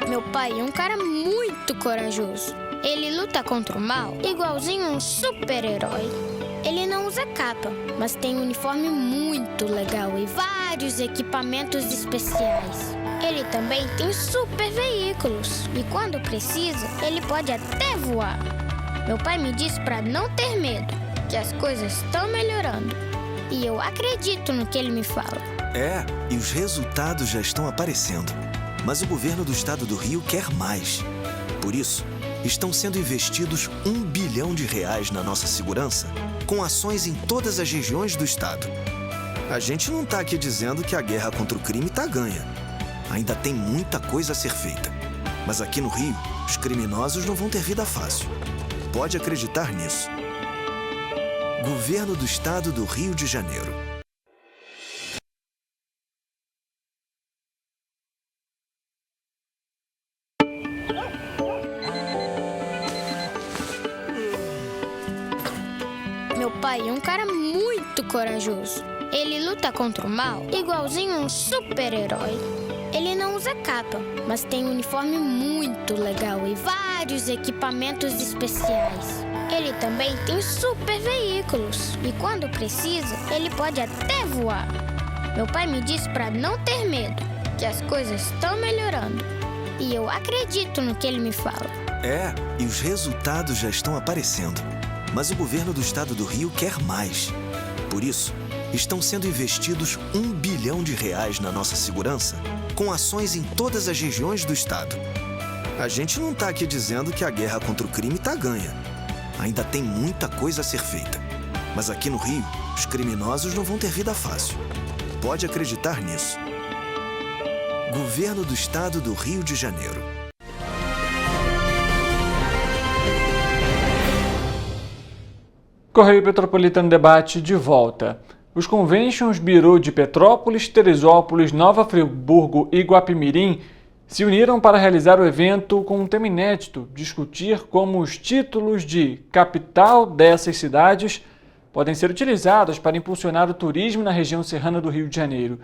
Meu pai é um cara muito corajoso. Ele luta contra o mal igualzinho um super-herói. Ele não usa capa, mas tem um uniforme muito legal e vários equipamentos especiais. Ele também tem super veículos e quando precisa, ele pode até voar. Meu pai me disse para não ter medo, que as coisas estão melhorando. E eu acredito no que ele me fala. E os resultados já estão aparecendo. Mas o governo do estado do Rio quer mais. Por isso, estão sendo investidos R$ 1 bilhão na nossa segurança, com ações em todas as regiões do estado. A gente não está aqui dizendo que a guerra contra o crime está ganha. Ainda tem muita coisa a ser feita. Mas aqui no Rio, os criminosos não vão ter vida fácil. Pode acreditar nisso. Governo do Estado do Rio de Janeiro. Meu pai é um cara muito corajoso. Ele luta contra o mal igualzinho um super-herói. Ele não usa capa, mas tem um uniforme muito legal e vários equipamentos especiais. Ele também tem super veículos e quando precisa, ele pode até voar. Meu pai me disse para não ter medo, que as coisas estão melhorando. E eu acredito no que ele me fala. E os resultados já estão aparecendo. Mas o governo do estado do Rio quer mais. Por isso, estão sendo investidos R$1 bilhão na nossa segurança, com ações em todas as regiões do estado. A gente não está aqui dizendo que a guerra contra o crime está ganha. Ainda tem muita coisa a ser feita. Mas aqui no Rio, os criminosos não vão ter vida fácil. Pode acreditar nisso. Governo do Estado do Rio de Janeiro. Correio Petropolitano Debate de volta. Os Conventions Bureau de Petrópolis, Teresópolis, Nova Friburgo e Guapimirim se uniram para realizar o evento com um tema inédito, discutir como os títulos de capital dessas cidades podem ser utilizados para impulsionar o turismo na região serrana do Rio de Janeiro.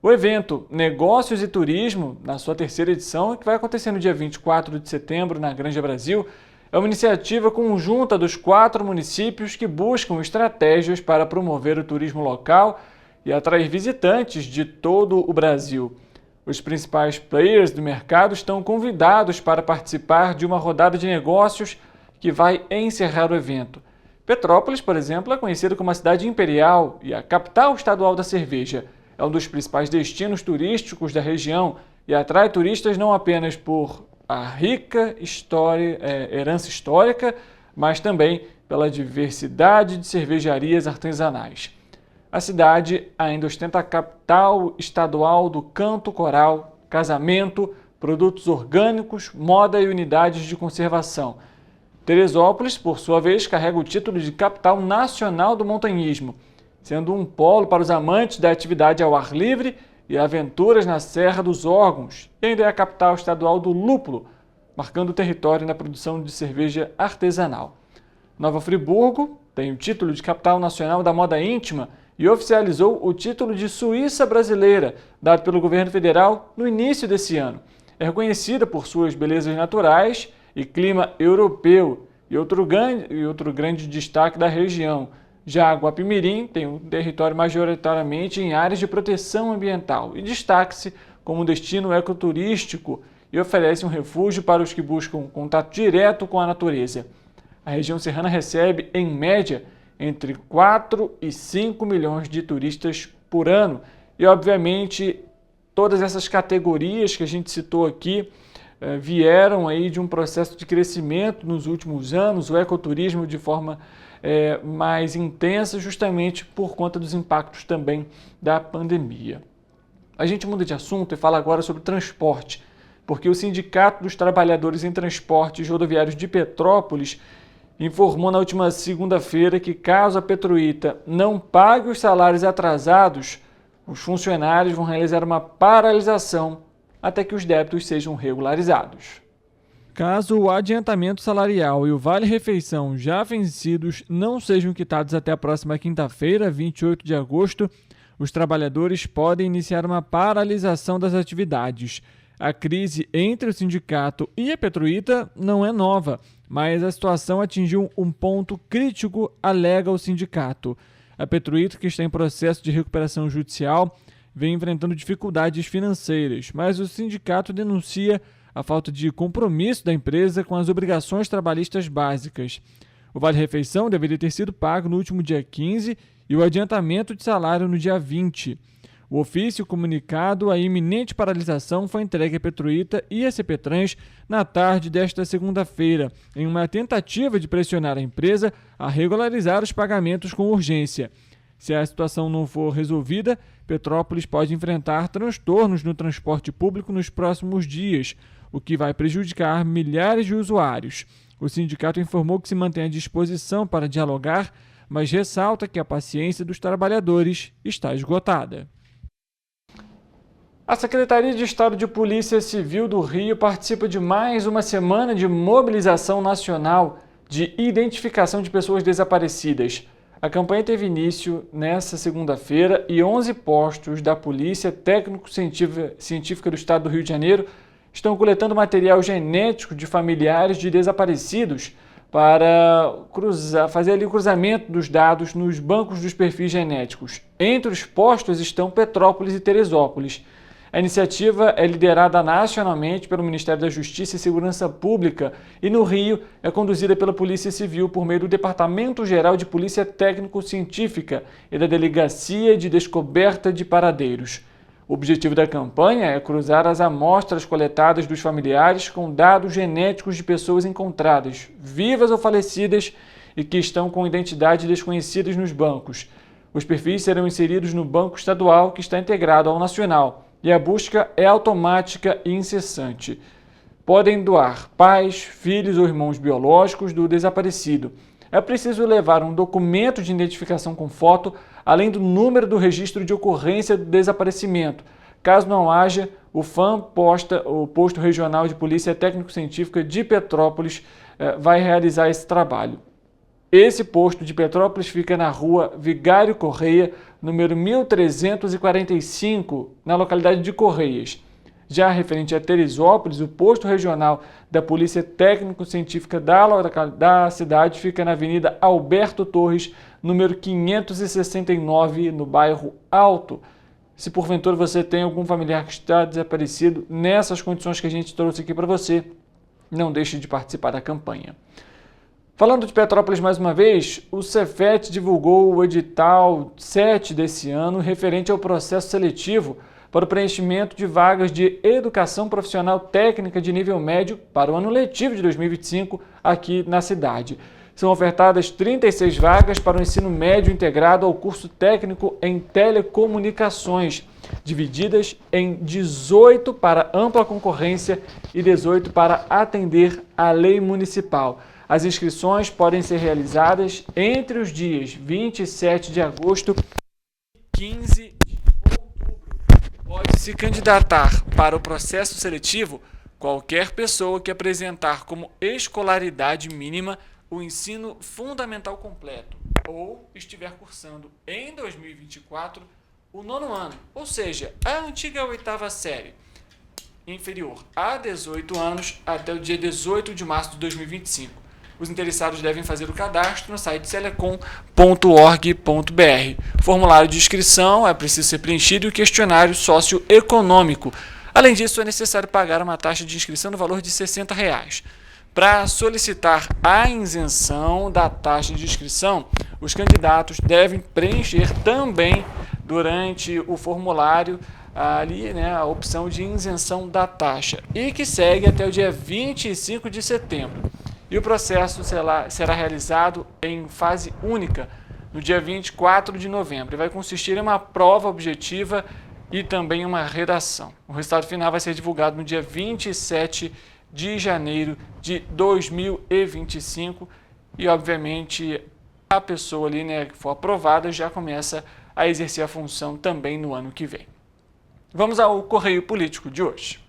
O evento Negócios e Turismo, na sua terceira edição, que vai acontecer no dia 24 de setembro na Granja Brasil, é uma iniciativa conjunta dos 4 municípios que buscam estratégias para promover o turismo local e atrair visitantes de todo o Brasil. Os principais players do mercado estão convidados para participar de uma rodada de negócios que vai encerrar o evento. Petrópolis, por exemplo, é conhecida como a cidade imperial e a capital estadual da cerveja. É um dos principais destinos turísticos da região e atrai turistas não apenas por a rica herança histórica, mas também pela diversidade de cervejarias artesanais. A cidade ainda ostenta a capital estadual do canto coral, casamento, produtos orgânicos, moda e unidades de conservação. Teresópolis, por sua vez, carrega o título de capital nacional do montanhismo, sendo um polo para os amantes da atividade ao ar livre e aventuras na Serra dos Órgãos, e ainda é a capital estadual do lúpulo, marcando o território na produção de cerveja artesanal. Nova Friburgo tem o título de capital nacional da moda íntima e oficializou o título de Suíça brasileira, dado pelo governo federal no início desse ano. É reconhecida por suas belezas naturais e clima europeu, e outro grande destaque da região. Já Guapimirim tem um território majoritariamente em áreas de proteção ambiental e destaca-se como um destino ecoturístico e oferece um refúgio para os que buscam contato direto com a natureza. A região serrana recebe, em média, entre 4 e 5 milhões de turistas por ano. E, obviamente, todas essas categorias que a gente citou aqui vieram aí de um processo de crescimento nos últimos anos, o ecoturismo de forma mais intensa, justamente por conta dos impactos também da pandemia. A gente muda de assunto e fala agora sobre transporte, porque o Sindicato dos Trabalhadores em Transportes Rodoviários de Petrópolis informou na última segunda-feira que, caso a Petruíta não pague os salários atrasados, os funcionários vão realizar uma paralisação até que os débitos sejam regularizados. Caso o adiantamento salarial e o vale-refeição já vencidos não sejam quitados até a próxima quinta-feira, 28 de agosto, os trabalhadores podem iniciar uma paralisação das atividades. A crise entre o sindicato e a Petruíta não é nova, mas a situação atingiu um ponto crítico, alega o sindicato. A Petruíta, que está em processo de recuperação judicial, vem enfrentando dificuldades financeiras, mas o sindicato denuncia a falta de compromisso da empresa com as obrigações trabalhistas básicas. O vale-refeição deveria ter sido pago no último dia 15 e o adiantamento de salário no dia 20. O ofício comunicado à iminente paralisação foi entregue à Petruíta e à CPTrans na tarde desta segunda-feira, em uma tentativa de pressionar a empresa a regularizar os pagamentos com urgência. Se a situação não for resolvida, Petrópolis pode enfrentar transtornos no transporte público nos próximos dias, o que vai prejudicar milhares de usuários. O sindicato informou que se mantém à disposição para dialogar, mas ressalta que a paciência dos trabalhadores está esgotada. A Secretaria de Estado de Polícia Civil do Rio participa de mais uma semana de mobilização nacional de identificação de pessoas desaparecidas. A campanha teve início nesta segunda-feira e 11 postos da Polícia Técnico-Científica do Estado do Rio de Janeiro estão coletando material genético de familiares de desaparecidos para fazer ali o cruzamento dos dados nos bancos dos perfis genéticos. Entre os postos estão Petrópolis e Teresópolis. A iniciativa é liderada nacionalmente pelo Ministério da Justiça e Segurança Pública e no Rio é conduzida pela Polícia Civil por meio do Departamento Geral de Polícia Técnico-Científica e da Delegacia de Descoberta de Paradeiros. O objetivo da campanha é cruzar as amostras coletadas dos familiares com dados genéticos de pessoas encontradas, vivas ou falecidas, e que estão com identidades desconhecidas nos bancos. Os perfis serão inseridos no banco estadual, que está integrado ao nacional, e a busca é automática e incessante. Podem doar pais, filhos ou irmãos biológicos do desaparecido. É preciso levar um documento de identificação com foto, além do número do registro de ocorrência do desaparecimento. Caso não haja, o Posto Regional de Polícia Técnico-Científica de Petrópolis vai realizar esse trabalho. Esse posto de Petrópolis fica na rua Vigário Correia, número 1345, na localidade de Correias. Já referente a Teresópolis, o posto regional da Polícia Técnico-Científica da cidade fica na Avenida Alberto Torres, número 569, no bairro Alto. Se porventura você tem algum familiar que está desaparecido, nessas condições que a gente trouxe aqui para você, não deixe de participar da campanha. Falando de Petrópolis mais uma vez, o Cefet divulgou o edital 7 desse ano referente ao processo seletivo para o preenchimento de vagas de educação profissional técnica de nível médio para o ano letivo de 2025 aqui na cidade. São ofertadas 36 vagas para o ensino médio integrado ao curso técnico em telecomunicações, divididas em 18 para ampla concorrência e 18 para atender à lei municipal. As inscrições podem ser realizadas entre os dias 27 de agosto e 15 de outubro. Pode se candidatar para o processo seletivo qualquer pessoa que apresentar como escolaridade mínima o ensino fundamental completo ou estiver cursando em 2024 o 9º ano, ou seja, a antiga 8ª série, inferior a 18 anos até o dia 18 de março de 2025. Os interessados devem fazer o cadastro no site celecom.org.br. O formulário de inscrição é preciso ser preenchido e o questionário socioeconômico. Além disso, é necessário pagar uma taxa de inscrição no valor de R$ 60. Para solicitar a isenção da taxa de inscrição, os candidatos devem preencher também durante o formulário ali, a opção de isenção da taxa e que segue até o dia 25 de setembro. E o processo será realizado em fase única no dia 24 de novembro e vai consistir em uma prova objetiva e também uma redação. O resultado final vai ser divulgado no dia 27 de janeiro de 2025 e, obviamente, a pessoa ali, que for aprovada já começa a exercer a função também no ano que vem. Vamos ao Correio Político de hoje.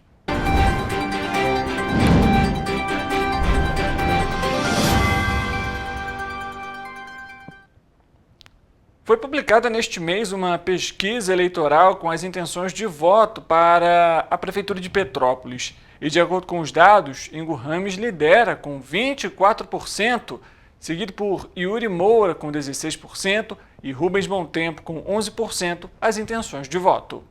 Foi publicada neste mês uma pesquisa eleitoral com as intenções de voto para a Prefeitura de Petrópolis. E, de acordo com os dados, Ingo Rames lidera com 24%, seguido por Yuri Moura com 16% e Rubens Bontempo com 11% as intenções de voto.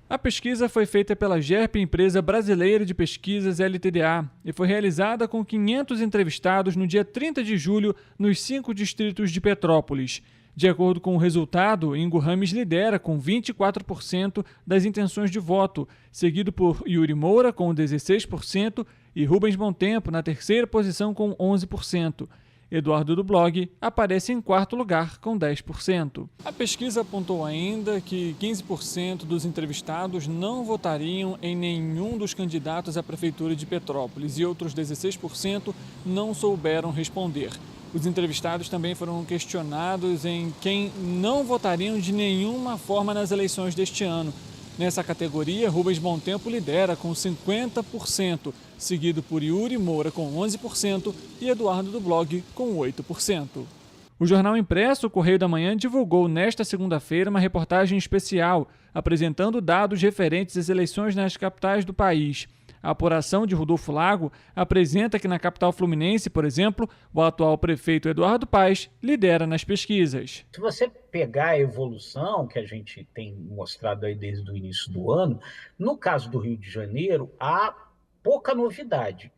A pesquisa foi feita pela GERP, Empresa Brasileira de Pesquisas LTDA, e foi realizada com 500 entrevistados no dia 30 de julho nos 5 distritos de Petrópolis. De acordo com o resultado, Ingo Rames lidera com 24% das intenções de voto, seguido por Yuri Moura com 16% e Rubens Bontempo na terceira posição com 11%. Eduardo do Blog aparece em quarto lugar com 10%. A pesquisa apontou ainda que 15% dos entrevistados não votariam em nenhum dos candidatos à Prefeitura de Petrópolis e outros 16% não souberam responder. Os entrevistados também foram questionados em quem não votariam de nenhuma forma nas eleições deste ano. Nessa categoria, Rubens Bontempo lidera com 50%, seguido por Yuri Moura com 11% e Eduardo do Blog com 8%. O jornal impresso, o Correio da Manhã, divulgou nesta segunda-feira uma reportagem especial, apresentando dados referentes às eleições nas capitais do país. A apuração de Rodolfo Lago apresenta que na capital fluminense, por exemplo, o atual prefeito Eduardo Paes lidera nas pesquisas. Se você pegar a evolução que a gente tem mostrado aí desde o início do ano, no caso do Rio de Janeiro, há pouca novidade.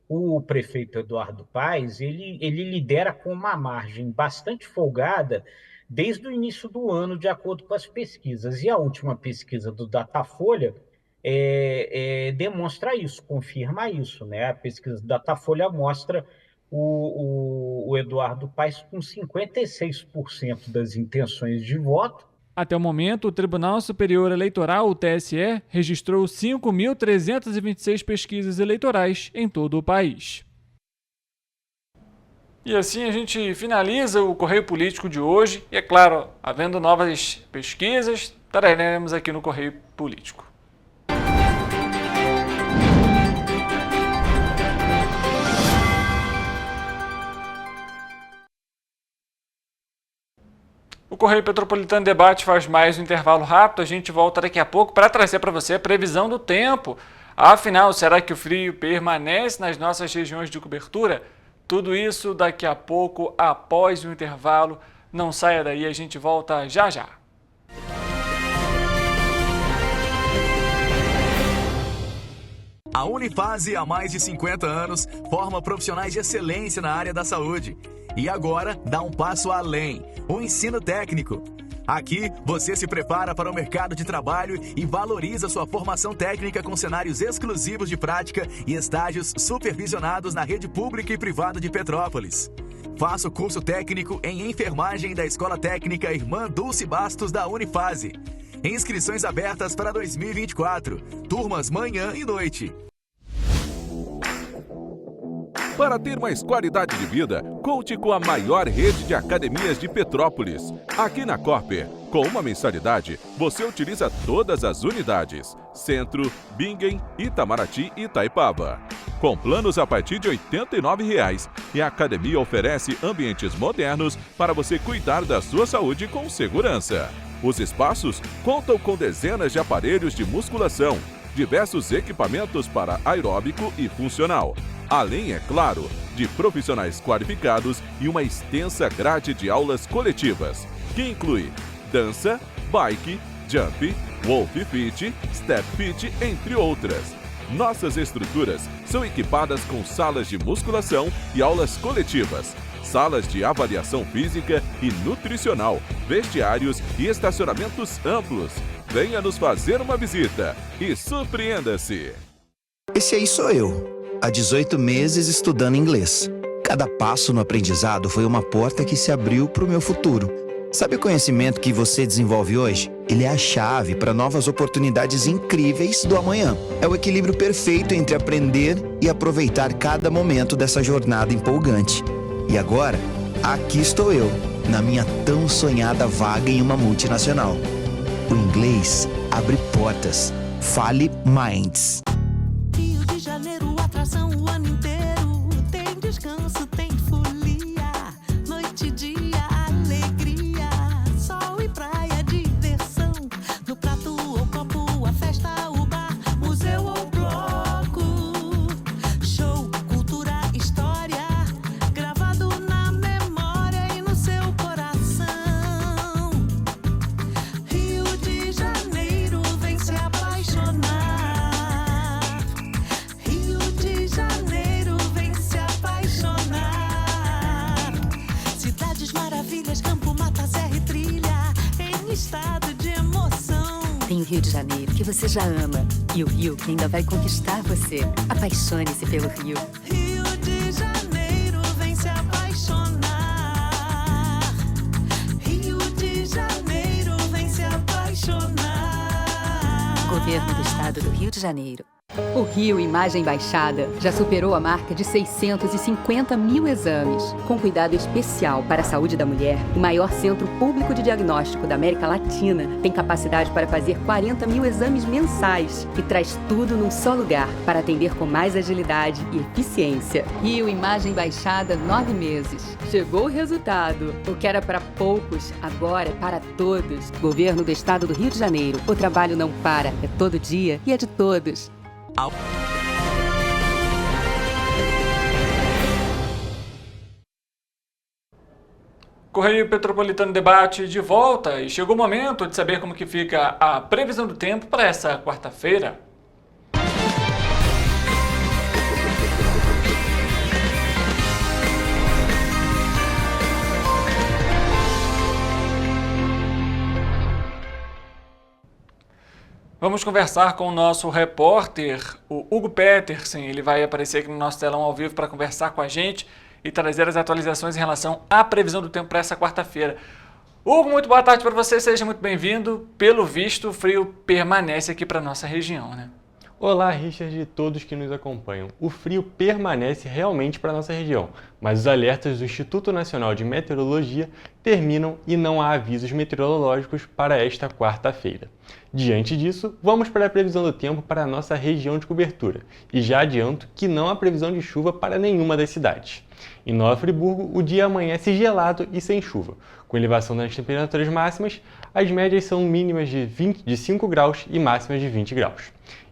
O prefeito Eduardo Paes, ele lidera com uma margem bastante folgada desde o início do ano, de acordo com as pesquisas. E a última pesquisa do Datafolha demonstra isso, confirma isso, né? A pesquisa do Datafolha mostra o Eduardo Paes com 56% das intenções de voto. Até o momento, o Tribunal Superior Eleitoral, o TSE, registrou 5.326 pesquisas eleitorais em todo o país. E assim a gente finaliza o Correio Político de hoje. E é claro, havendo novas pesquisas, traremos aqui no Correio Político. O Correio Petropolitano Debate faz mais um intervalo rápido. A gente volta daqui a pouco para trazer para você a previsão do tempo. Afinal, será que o frio permanece nas nossas regiões de cobertura? Tudo isso daqui a pouco, após o intervalo. Não saia daí, a gente volta já já. A Unifase, há mais de 50 anos, forma profissionais de excelência na área da saúde. E agora, dá um passo além, o ensino técnico. Aqui, você se prepara para o mercado de trabalho e valoriza sua formação técnica com cenários exclusivos de prática e estágios supervisionados na rede pública e privada de Petrópolis. Faça o curso técnico em enfermagem da Escola Técnica Irmã Dulce Bastos da Unifase. Inscrições abertas para 2024, turmas manhã e noite. Para ter mais qualidade de vida, conte com a maior rede de academias de Petrópolis. Aqui na Corper, com uma mensalidade, você utiliza todas as unidades: Centro, Bingen, Itamaraty e Itaipava. Com planos a partir de R$ 89,00, e a academia oferece ambientes modernos para você cuidar da sua saúde com segurança. Os espaços contam com dezenas de aparelhos de musculação, diversos equipamentos para aeróbico e funcional. Além, é claro, de profissionais qualificados e uma extensa grade de aulas coletivas, que inclui dança, bike, jump, wolf fit, step fit, entre outras. Nossas estruturas são equipadas com salas de musculação e aulas coletivas, salas de avaliação física e nutricional, vestiários e estacionamentos amplos. Venha nos fazer uma visita e surpreenda-se! Esse aí sou eu. Há 18 meses estudando inglês. Cada passo no aprendizado foi uma porta que se abriu para o meu futuro. Sabe o conhecimento que você desenvolve hoje? Ele é a chave para novas oportunidades incríveis do amanhã. É o equilíbrio perfeito entre aprender e aproveitar cada momento dessa jornada empolgante. E agora, aqui estou eu, na minha tão sonhada vaga em uma multinacional. O inglês abre portas. Fale Minds. Rio de Janeiro, atração o ano inteiro. Tem descanso, tem folia. Noite e dia, alegria. Sol e praia, diversão. No prato ou copo, a festa, o bar, museu ou bloco. Show, cultura, história. Gravado na memória e no seu coração. Rio de Janeiro, vem se apaixonar. Rio de Janeiro, vem se apaixonar. Cidades maravilhas, campo, mata, serra e trilha, em estado de emoção. Tem o Rio de Janeiro, que você já ama, e o Rio que ainda vai conquistar você. Apaixone-se pelo Rio. Rio de Janeiro, vem se apaixonar. Rio de Janeiro, vem se apaixonar. Governo do Estado do Rio de Janeiro. O Rio Imagem Baixada já superou a marca de 650 mil exames. Com cuidado especial para a saúde da mulher, o maior centro público de diagnóstico da América Latina tem capacidade para fazer 40 mil exames mensais e traz tudo num só lugar para atender com mais agilidade e eficiência. Rio Imagem Baixada, 9 meses. Chegou o resultado. O que era para poucos, agora é para todos. Governo do Estado do Rio de Janeiro. O trabalho não para, é todo dia e é de todos. Correio Petropolitano Debate de volta e chegou o momento de saber como que fica a previsão do tempo para essa quarta-feira. Vamos conversar com o nosso repórter, o Hugo Petersen. Ele vai aparecer aqui no nosso telão ao vivo para conversar com a gente e trazer as atualizações em relação à previsão do tempo para essa quarta-feira. Hugo, muito boa tarde para você, seja muito bem-vindo. Pelo visto, o frio permanece aqui para a nossa região, né? Olá, Richard e todos que nos acompanham. O frio permanece realmente para a nossa região, mas os alertas do Instituto Nacional de Meteorologia terminam e não há avisos meteorológicos para esta quarta-feira. Diante disso, vamos para a previsão do tempo para a nossa região de cobertura. E já adianto que não há previsão de chuva para nenhuma das cidades. Em Nova Friburgo, o dia amanhece gelado e sem chuva. Com elevação das temperaturas máximas, as médias são mínimas de 5 graus e máximas de 20 graus.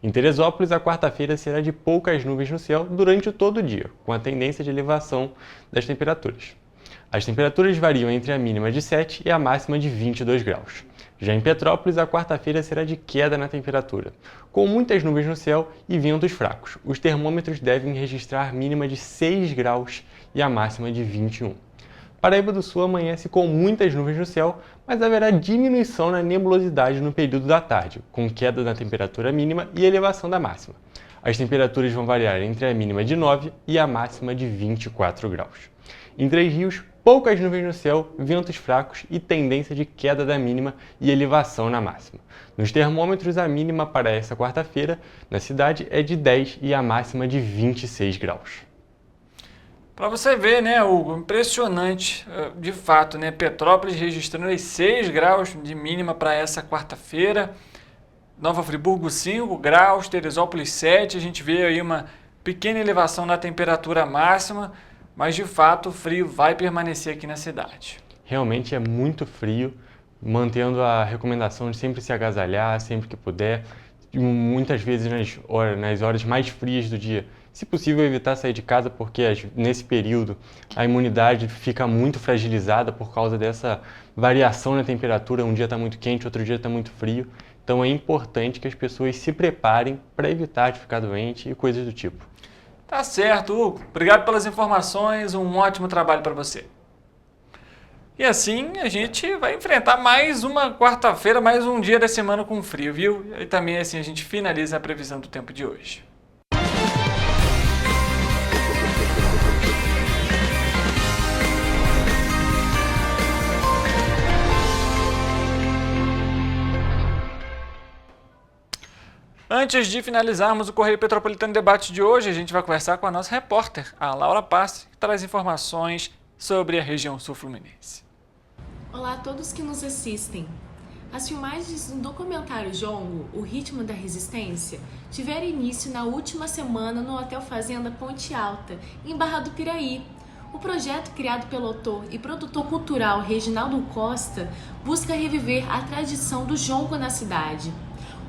Em Teresópolis, a quarta-feira será de poucas nuvens no céu durante todo o dia, com a tendência de elevação das temperaturas. As temperaturas variam entre a mínima de 7 e a máxima de 22 graus. Já em Petrópolis, a quarta-feira será de queda na temperatura, com muitas nuvens no céu e ventos fracos. Os termômetros devem registrar mínima de 6 graus e a máxima de 21. Paraíba do Sul amanhece com muitas nuvens no céu, mas haverá diminuição na nebulosidade no período da tarde, com queda na temperatura mínima e elevação da máxima. As temperaturas vão variar entre a mínima de 9 e a máxima de 24 graus. Em Três Rios, poucas nuvens no céu, ventos fracos e tendência de queda da mínima e elevação na máxima. Nos termômetros, a mínima para essa quarta-feira na cidade é de 10 e a máxima de 26 graus. Para você ver, né, Hugo, impressionante, de fato, né, Petrópolis registrando 6 graus de mínima para essa quarta-feira, Nova Friburgo 5 graus, Teresópolis 7, a gente vê aí uma pequena elevação na temperatura máxima, mas de fato o frio vai permanecer aqui na cidade. Realmente é muito frio, mantendo a recomendação de sempre se agasalhar, sempre que puder, muitas vezes nas horas mais frias do dia. Se possível, evitar sair de casa, porque nesse período a imunidade fica muito fragilizada por causa dessa variação na temperatura. Um dia está muito quente, outro dia está muito frio. Então é importante que as pessoas se preparem para evitar de ficar doente e coisas do tipo. Tá certo, Hugo. Obrigado pelas informações, um ótimo trabalho para você. E assim a gente vai enfrentar mais uma quarta-feira, mais um dia da semana com frio, viu? E também assim a gente finaliza a previsão do tempo de hoje. Antes de finalizarmos o Correio Petropolitano Debate de hoje, a gente vai conversar com a nossa repórter, a Laura Passi, que traz informações sobre a região sul-fluminense. Olá a todos que nos assistem. As filmagens do documentário Jongo, O Ritmo da Resistência, tiveram início na última semana no Hotel Fazenda Ponte Alta, em Barra do Piraí. O projeto, criado pelo autor e produtor cultural Reginaldo Costa, busca reviver a tradição do jongo na cidade.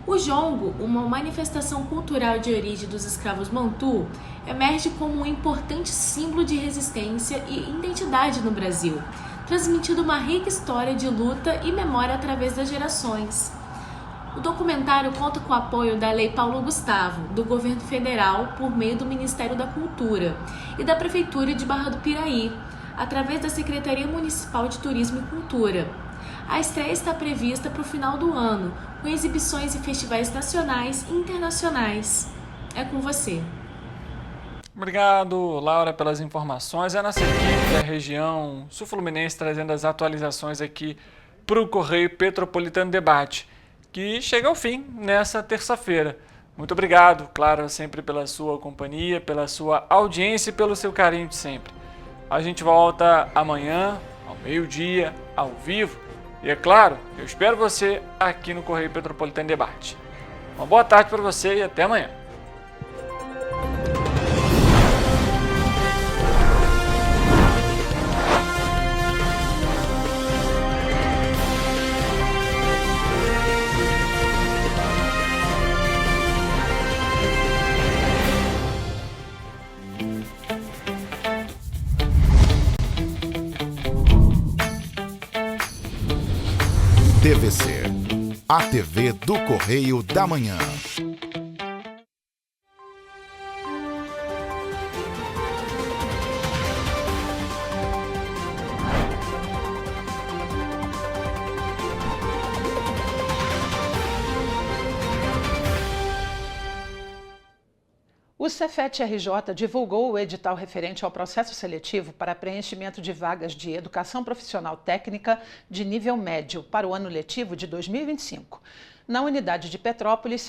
O jongo, uma manifestação cultural de origem dos escravos Bantu, emerge como um importante símbolo de resistência e identidade no Brasil, transmitindo uma rica história de luta e memória através das gerações. O documentário conta com o apoio da Lei Paulo Gustavo, do Governo Federal, por meio do Ministério da Cultura, e da Prefeitura de Barra do Piraí, através da Secretaria Municipal de Turismo e Cultura. A estreia está prevista para o final do ano, com exibições em festivais nacionais e internacionais. É com você. Obrigado, Laura, pelas informações. É a nossa equipe da região sul-fluminense trazendo as atualizações aqui para o Correio Petropolitano Debate, que chega ao fim nessa terça-feira. Muito obrigado, claro, sempre pela sua companhia, pela sua audiência e pelo seu carinho de sempre. A gente volta amanhã, ao meio-dia, ao vivo. E é claro, eu espero você aqui no Correio Petropolitano Debate. Uma boa tarde para você e até amanhã. TVC, a TV do Correio da Manhã. O Cefet-RJ divulgou o edital referente ao processo seletivo para preenchimento de vagas de educação profissional técnica de nível médio para o ano letivo de 2025. Na unidade de Petrópolis,